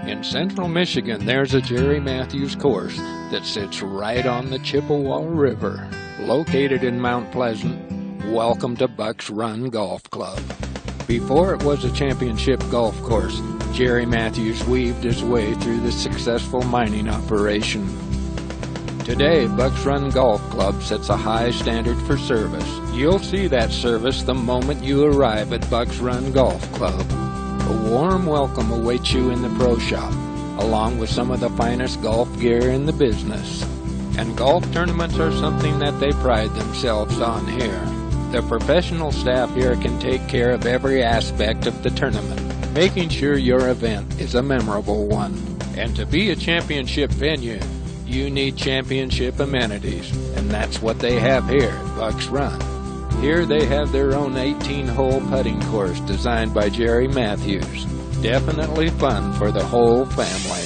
In central Michigan, there's a Jerry Matthews course that sits right on the Chippewa River. Located in Mount Pleasant, welcome to Bucks Run Golf Club. Before it was a championship golf course, Jerry Matthews weaved his way through the successful mining operation. Today, Bucks Run Golf Club sets a high standard for service. You'll see that service the moment you arrive at Bucks Run Golf Club. A warm welcome awaits you in the pro shop, along with some of the finest golf gear in the business. And golf tournaments are something that they pride themselves on here. The professional staff here can take care of every aspect of the tournament, making sure your event is a memorable one. And to be a championship venue, you need championship amenities, and that's what they have here at Bucks Run. Here they have their own 18-hole putting course designed by Jerry Matthews. Definitely fun for the whole family.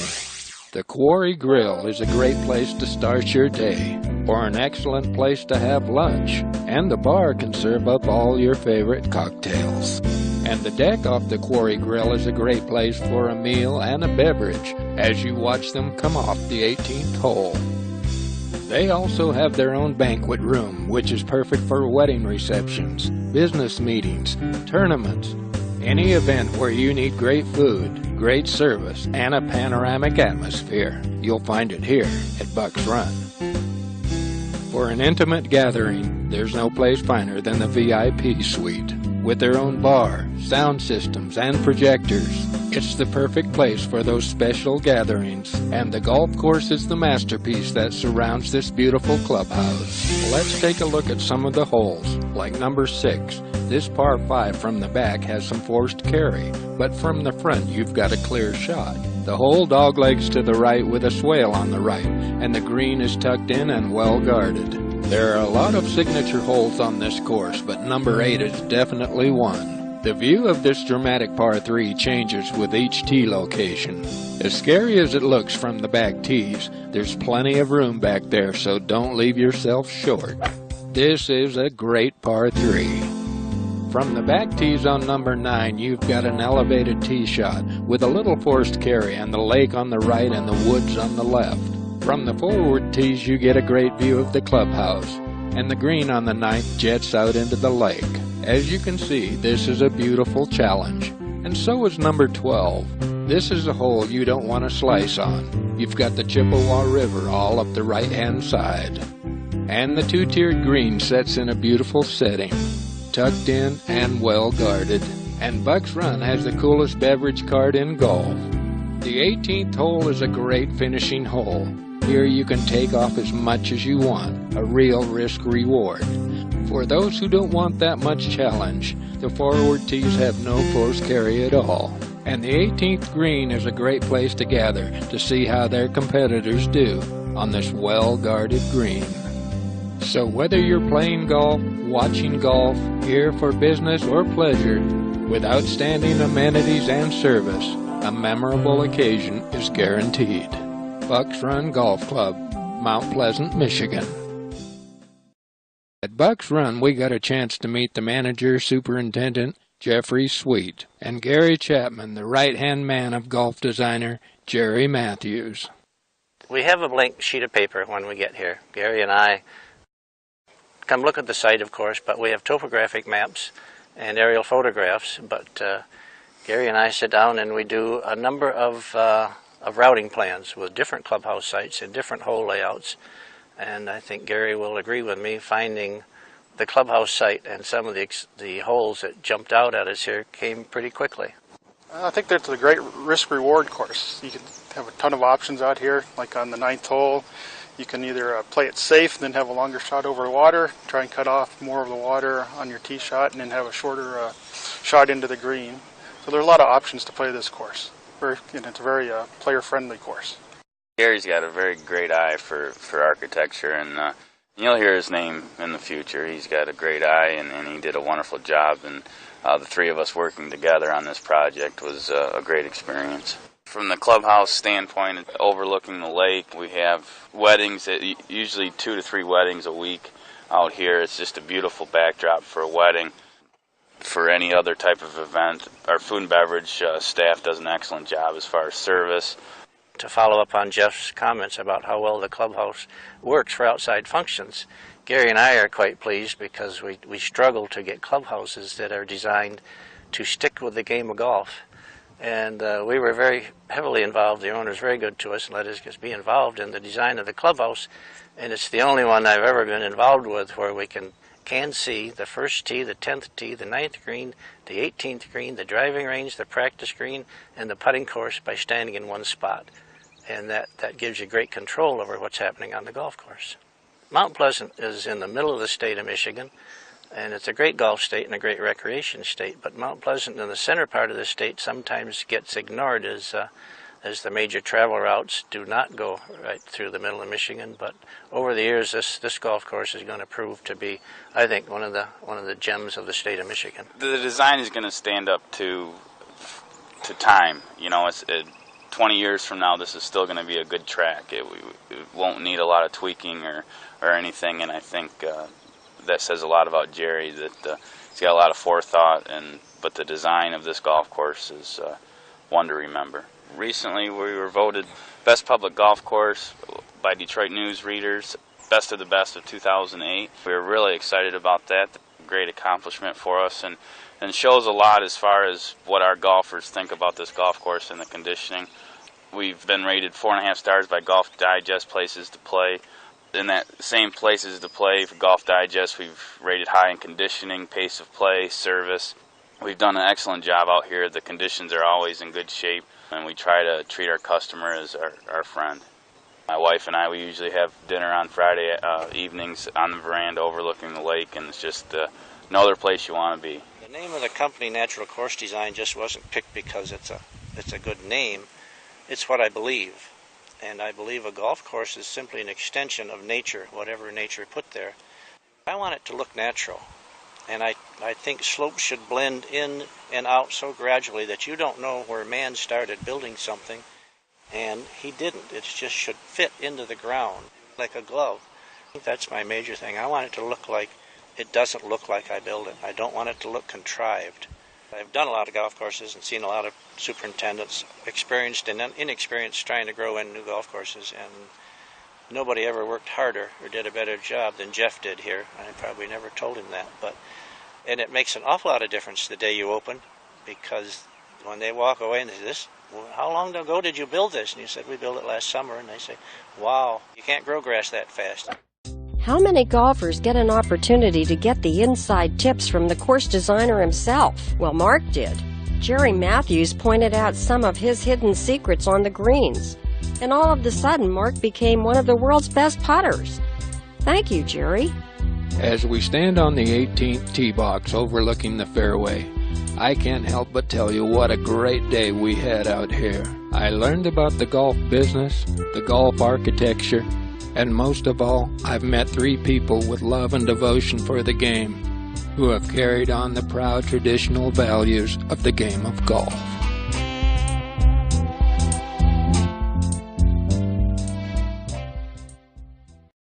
The Quarry Grill is a great place to start your day, or an excellent place to have lunch, and the bar can serve up all your favorite cocktails. And the deck off the Quarry Grill is a great place for a meal and a beverage as you watch them come off the 18th hole. They also have their own banquet room, which is perfect for wedding receptions, business meetings, tournaments, any event where you need great food, great service, and a panoramic atmosphere. You'll find it here at Bucks Run. For an intimate gathering, there's no place finer than the VIP suite. With their own bar, sound systems, and projectors, it's the perfect place for those special gatherings, and the golf course is the masterpiece that surrounds this beautiful clubhouse. Let's take a look at some of the holes, like number 6. This par 5 from the back has some forced carry, but from the front you've got a clear shot. The hole doglegs to the right with a swale on the right, and the green is tucked in and well guarded. There are a lot of signature holes on this course, but number 8 is definitely one. The view of this dramatic par 3 changes with each tee location. As scary as it looks from the back tees, there's plenty of room back there, so don't leave yourself short. This is a great par 3. From the back tees on number 9, you've got an elevated tee shot with a little forced carry and the lake on the right and the woods on the left. From the forward tees, you get a great view of the clubhouse, and the green on the 9th jets out into the lake. As you can see, this is a beautiful challenge, and so is number 12. This is a hole you don't want to slice on. You've got the Chippewa River all up the right-hand side, and the two-tiered green sets in a beautiful setting, tucked in and well guarded. And Bucks Run has the coolest beverage cart in golf. The 18th hole is a great finishing hole. Here you can take off as much as you want, a real risk-reward. For those who don't want that much challenge, the forward tees have no force carry at all. And the 18th green is a great place to gather to see how their competitors do on this well-guarded green. So whether you're playing golf, watching golf, here for business or pleasure, with outstanding amenities and service, a memorable occasion is guaranteed. Bucks Run Golf Club, Mount Pleasant, Michigan. At Bucks Run, we got a chance to meet the manager, superintendent, Jeffrey Sweet, and Gary Chapman, the right-hand man of golf designer, Jerry Matthews. We have a blank sheet of paper when we get here. Gary and I come look at the site, of course, but we have topographic maps and aerial photographs. But Gary and I sit down and we do a number of routing plans with different clubhouse sites and different hole layouts. And I think Gary will agree with me, finding the clubhouse site and some of the holes that jumped out at us here came pretty quickly. I think that's a great risk-reward course. You can have a ton of options out here, like on the 9th hole. You can either play it safe and then have a longer shot over the water, try and cut off more of the water on your tee shot, and then have a shorter shot into the green. So there are a lot of options to play this course. It's a very player-friendly course. Gary's got a very great eye for architecture, and you'll hear his name in the future. He's got a great eye, and he did a wonderful job, and the three of us working together on this project was a great experience. From the clubhouse standpoint, overlooking the lake, we have weddings, usually 2 to 3 weddings a week out here. It's just a beautiful backdrop for a wedding. for any other type of event. Our food and beverage staff does an excellent job as far as service. To follow up on Jeff's comments about how well the clubhouse works for outside functions, Gary and I are quite pleased because we struggle to get clubhouses that are designed to stick with the game of golf. And we were very heavily involved. The owner is very good to us and let us be involved in the design of the clubhouse. And it's the only one I've ever been involved with where we can see the first tee, the 10th tee, the 9th green, the 18th green, the driving range, the practice green, and the putting course by standing in one spot. And that gives you great control over what's happening on the golf course. Mount Pleasant is in the middle of the state of Michigan, and it's a great golf state and a great recreation state, but Mount Pleasant in the center part of the state sometimes gets ignored as the major travel routes do not go right through the middle of Michigan. But over the years, this golf course is going to prove to be, I think, one of the gems of the state of Michigan. The design is going to stand up to time. You know, 20 years from now, this is still going to be a good track. It won't need a lot of tweaking or anything, and I think that says a lot about Jerry, that he's got a lot of forethought, but the design of this golf course is one to remember. Recently, we were voted Best Public Golf Course by Detroit News readers, Best of the Best of 2008. We were really excited about that. Great accomplishment for us, and shows a lot as far as what our golfers think about this golf course and the conditioning. We've been rated 4.5 stars by Golf Digest Places to Play. In that same Places to Play for Golf Digest, we've rated high in conditioning, pace of play, service. We've done an excellent job out here. The conditions are always in good shape, and we try to treat our customer as our friend. My wife and I, we usually have dinner on Friday evenings on the veranda overlooking the lake, and it's just no other place you want to be. The name of the company, Natural Course Design, just wasn't picked because it's a good name. It's what I believe. And I believe a golf course is simply an extension of nature, whatever nature put there. I want it to look natural. And I think slopes should blend in and out so gradually that you don't know where man started building something, and he didn't. It just should fit into the ground like a glove. I think that's my major thing. I want it to look like it doesn't look like I build it. I don't want it to look contrived. I've done a lot of golf courses and seen a lot of superintendents, experienced and inexperienced, trying to grow in new golf courses, and nobody ever worked harder or did a better job than Jeff did here. I probably never told him that, and it makes an awful lot of difference the day you open, because when they walk away and they say, how long ago did you build this? And you said, we built it last summer. And they say, wow, you can't grow grass that fast. How many golfers get an opportunity to get the inside tips from the course designer himself? Well, Mark did. Jerry Matthews pointed out some of his hidden secrets on the greens. And all of a sudden, Mark became one of the world's best putters. Thank you, Jerry. As we stand on the 18th tee box overlooking the fairway, I can't help but tell you what a great day we had out here. I learned about the golf business, the golf architecture, and most of all, I've met 3 people with love and devotion for the game who have carried on the proud traditional values of the game of golf.